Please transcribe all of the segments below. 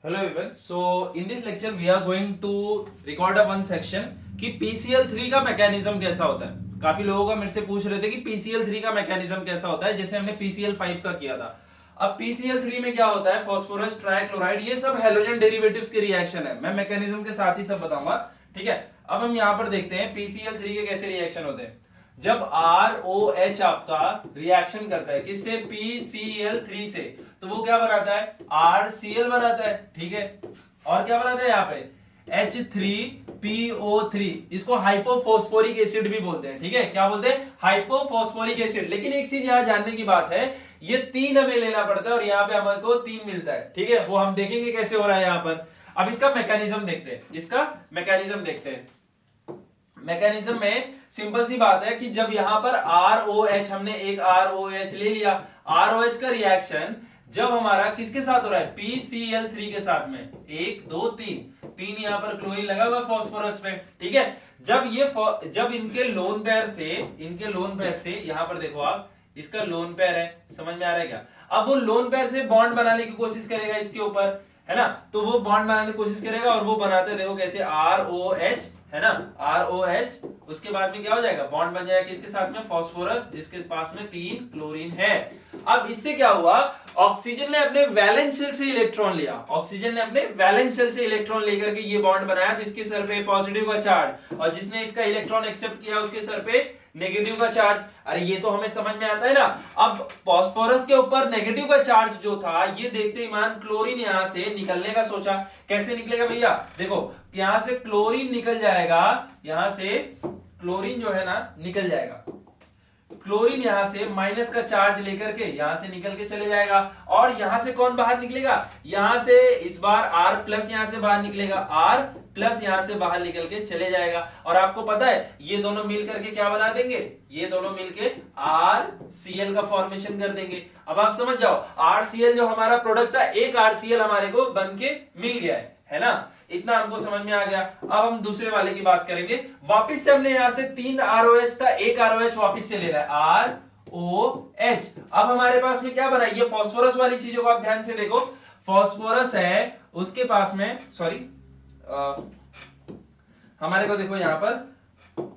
Hello everyone. So in this lecture we are going to record a one section कि PCl3 का mechanism कैसा होता है। काफी लोगों का मेरे से पूछ रहे थे कि PCl3 का मैकेनिज्म कैसा होता है, जैसे हमने PCl5 का किया था। अब PCl3 में क्या होता है, फास्फोरस ट्राइक्लोराइड, ये सब हेलोजन डेरिवेटिव्स के रिएक्शन है। मैं मैकेनिज्म के साथ ही सब बताऊंगा, ठीक है। अब हम यहाँ पर देखते हैं PCl3 के कैसे रिएक्शन होते हैं। जब ROH आपका रिएक्शन करता है किससे, PCl3 से, तो वो क्या बनाता है, RCl बनाता है, ठीक है। और क्या बनाता है यहाँ पे, H3PO3, इसको हाइपोफॉस्फोरिक एसिड भी बोलते हैं, ठीक है। क्या बोलते हैं, हाइपोफॉस्फोरिक एसिड। लेकिन एक चीज यहाँ जानने की बात है, ये 3 हमें लेना पड़ता है और यहाँ पे हमारे को 3 मिलता है, ठीक है। वो हम देखेंगे कैसे हो रहा है यहाँ पर। अब इसका मैकेनिज्म देखते हैं, इसका मैकेनिज्म देखते हैं। मैकेनिज्म में सिंपल सी बात है कि जब यहां पर ROH, हमने एक ROH ले लिया, ROH का रिएक्शन जब हमारा किसके साथ हो रहा है, PCl3 के साथ में, 1 2 3 यहां पर क्लोरीन लगा हुआ फास्फोरस पे, ठीक है। जब इनके लोन पेयर से यहां पर देखो आप, इसका लोन पेयर है, समझ में आ रहा है क्या। अब वो लोन पेयर से बॉन्ड बनाने की कोशिश करेगा इसके ऊपर, है ना। तो वो बॉन्ड बनाने की कोशिश करेगा और वो बनाते देखो कैसे, ROH, है ना, ROH। उसके बाद में क्या हो जाएगा, बॉन्ड बन जाएगा किसके साथ में, फास्फोरस, जिसके पास में 3 क्लोरीन है। अब इससे क्या हुआ, ऑक्सीजन ने अपने वैलेंस शेल से इलेक्ट्रॉन लिया, ऑक्सीजन ने अपने वैलेंस शेल से इलेक्ट्रॉन लेकर के ये बॉन्ड बनाया, तो इसके सर पे पॉजिटिव का चार्ज, और जिसने इसका इलेक्ट्रॉन एक्सेप्ट किया उसके सर पे नेगेटिव का चार्ज। अरे ये तो हमें समझ में आता है ना। अब फास्फोरस के ऊपर नेगेटिव का चार्ज जो था, ये देखते ही मान क्लोरीन यहां से निकलने का सोचा। कैसे निकलेगा भैया, देखो यहां से क्लोरीन निकल जाएगा, यहां से क्लोरीन जो है ना निकल जाएगा। क्लोरीन यहां से माइनस का चार्ज लेकर के यहां से निकल के चले जाएगा, और यहां से कौन बाहर निकलेगा, यहां से इस बार R प्लस यहां से बाहर निकलेगा, R प्लस यहां से बाहर निकल के चले जाएगा। और आपको पता है ये दोनों मिल करके क्या बना देंगे, ये दोनों मिलके RCl का फॉर्मेशन कर देंगे। अब आप समझ जाओ, RCl जो हमारा प्रोडक्ट था, एक RCl हमारे को बन के मिल गया है ना। इतना हमको समझ में आ गया। अब हम दूसरे वाले की बात करेंगे। वापिस से हमने यहां से 3 ROH था, एक ROH वापिस से ले रहा है, ROH। अब हमारे पास में क्या बना, ये फास्फोरस वाली चीजों को आप ध्यान से देखो। फास्फोरस है, उसके पास में, सॉरी, हमारे को देखो यहां पर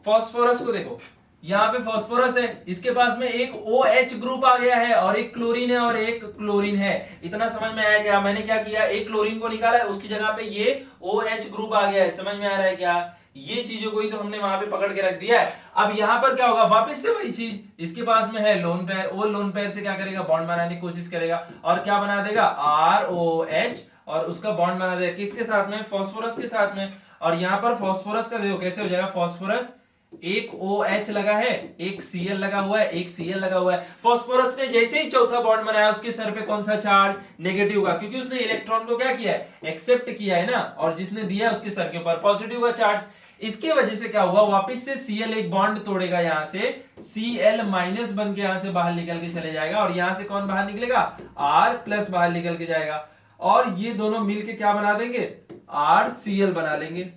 फास्फोरस को देखो, यहां पे फास्फोरस है, इसके पास में एक OH ग्रुप आ गया है, और एक क्लोरीन है और एक क्लोरीन है। इतना समझ में आया क्या, मैंने क्या किया, एक क्लोरीन को निकाला है, उसकी जगह पे ये OH ग्रुप आ गया है। समझ में आ रहा है क्या, ये चीजों को ही तो हमने वहां पे पकड़ के रख दिया है। अब यहां पर क्या होगा, वापस से वही चीज, इसके पास में है लोन पेयर, वो लोन पेयर से क्या करेगा, बॉन्ड बनाने की कोशिश करेगा, और क्या बना देगा, ROH, और उसका बॉन्ड बना देगा किसके साथ में, फास्फोरस के साथ में। और यहां पर फास्फोरस का देखो कैसे हो जाएगा, फास्फोरस, एक OH लगा है, एक Cl लगा हुआ है, एक Cl लगा हुआ है। फास्फोरस ने जैसे ही चौथा बॉन्ड बनाया, उसके सर पे कौन सा चार्ज, नेगेटिव का, क्योंकि उसने इलेक्ट्रॉन को क्या किया है, एक्सेप्ट किया है ना, और जिसने दिया उसके सर के ऊपर पॉजिटिव का चार्ज। इसके वजह से क्या हुआ, वापस से Cl एक बॉन्ड तोड़ेगा, यहां से Cl माइनस बन के यहां से बाहर निकल के चले जाएगा, और यहां से कौन बाहर निकलेगा, R प्लस बाहर निकल के जाएगा, और ये दोनों मिलके क्या बना देंगे, RCl बना लेंगे,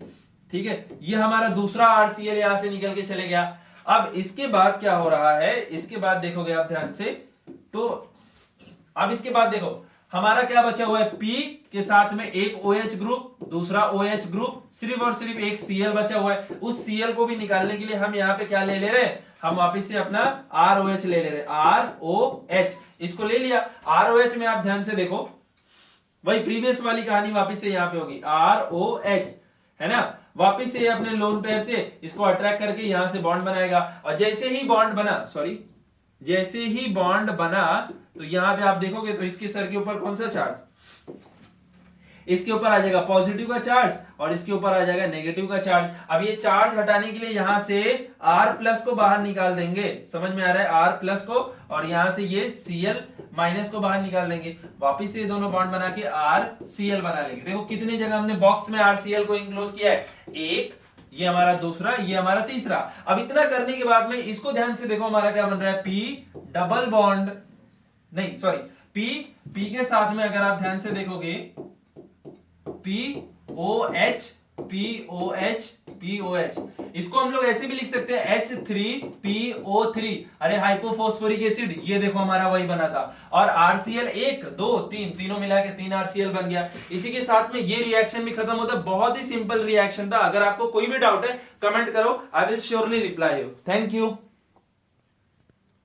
ठीक है। ये हमारा दूसरा RCl यहां से निकल के चले गया। अब इसके बाद क्या हो रहा है, इसके बाद देखोगे आप ध्यान से, तो अब इसके बाद देखो हमारा क्या बचा हुआ है, P के साथ में एक OH ग्रुप, दूसरा OH ग्रुप, सिर्फ और सिर्फ एक Cl बचा हुआ है। उस Cl को भी निकालने के लिए हम यहाँ पे क्या ले ले रहे हैं, हम वापिस से अपना ROH ले ले रहे हैं, ROH, इसको ले लिया। ROH में आप ध्यान से देखो, वही प्रीवियस वाली कहानी वापिस से यहाँ पे होगी, ROH, है ना। वापिस से अपने लोन पेयर से इसको अट्रैक्ट करके यहां से बॉन्ड बनाएगा, और जैसे ही बॉन्ड बना, सॉरी, जैसे ही बॉन्ड बना, तो यहां पे आप देखोगे तो इसके सर के ऊपर कौन सा चार्ज, इसके ऊपर आ जाएगा पॉजिटिव का चार्ज, और इसके ऊपर आ जाएगा नेगेटिव का चार्ज। अब ये चार्ज हटाने के लिए यहां से R प्लस को बाहर निकाल देंगे, समझ में आ रहा है, R प्लस को, और यहां से ये Cl माइनस को बाहर निकाल देंगे, वापिस से दोनों बॉन्ड बना के RCl बना लेंगे। देखो कितनी जगह हमने बॉक्स में RCl को इंक्लोज किया है, एक, ये हमारा दूसरा, ये हमारा तीसरा। अब इतना करने के बाद में इसको ध्यान से देखो, हमारा क्या बन रहा है, P डबल बॉन्ड, नहीं सॉरी, P के साथ में अगर आप ध्यान से देखोगे, POH POH। इसको हम लोग ऐसे भी लिख सकते हैं H3PO3। अरे हाइपोफॉस्फोरिक एसिड, ये देखो हमारा वही बना था। और RCl 1 2 3 तीनों मिला के 3 RCl बन गया। इसी के साथ में ये रिएक्शन भी खत्म होता है। बहुत ही सिंपल रिएक्शन था। अगर आपको कोई भी डाउट है कमेंट करो, I will surely reply you. Thank you.